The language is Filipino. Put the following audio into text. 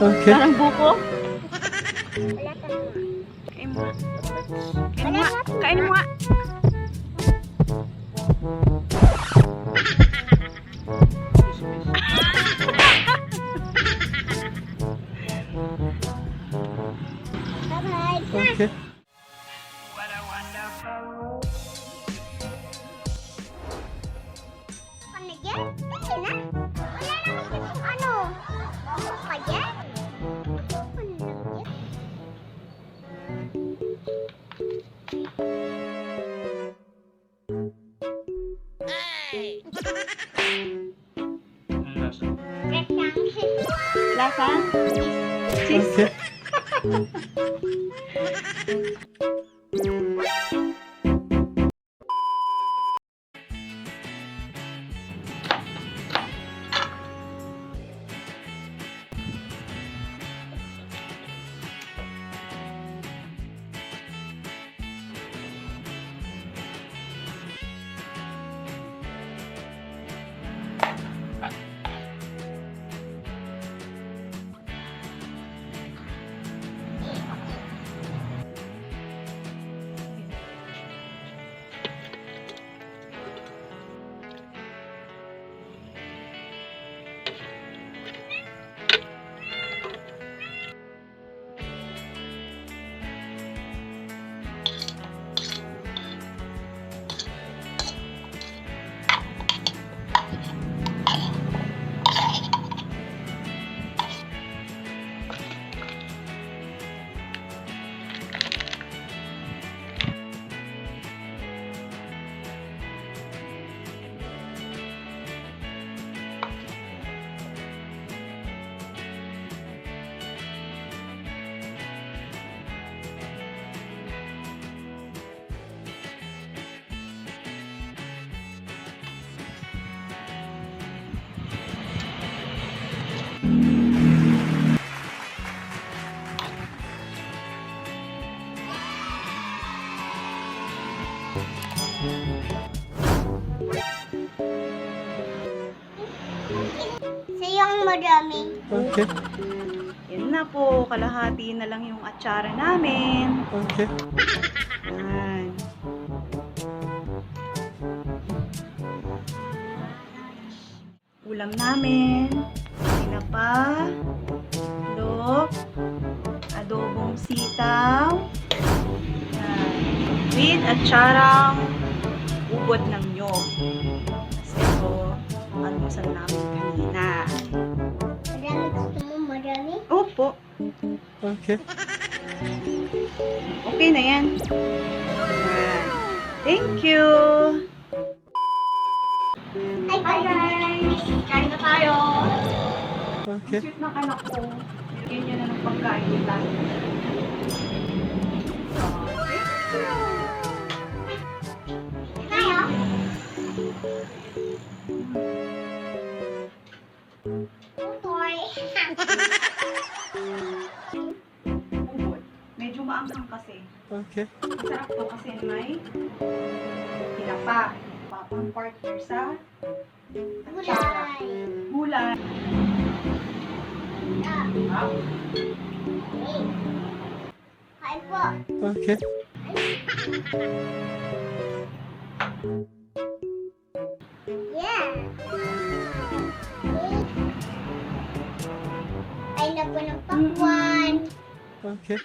Okay. Parang buko. Wala ka nga. Kain mo. Kain mo nga. Kain mo nga. Bye-bye. Okay. Ano yan? Sige na. Wala naman yung ano. Ano pa yan? Ano lang yan? Lasa? Okay. Sa'yo ang marami. Okay. Yan na po. Kalahati na lang yung atsara namin. Okay. Yan. Ulam namin. Tinapa. Lok. Adobong sitaw. Yan. With atsarang ubod ng nyog. Kasi ito, almusal namin kanina. Marami gusto mo marami? Opo. Okay. Okay na yan. Yan. Thank you. Hi guys! Kain na tayo. Okay. Sweet ng anak ko. Nilagyan niya na ng pagkain nila. Tayo? Tutoy. Ubod. Medyo maanghang kasi. Okay. Masarap to kasi may tinapa. Papang partner sa atsara. Gulay. Gulay. Ah. Kain po. Okay. Yeah. Kain na po ng pakwan. Okay.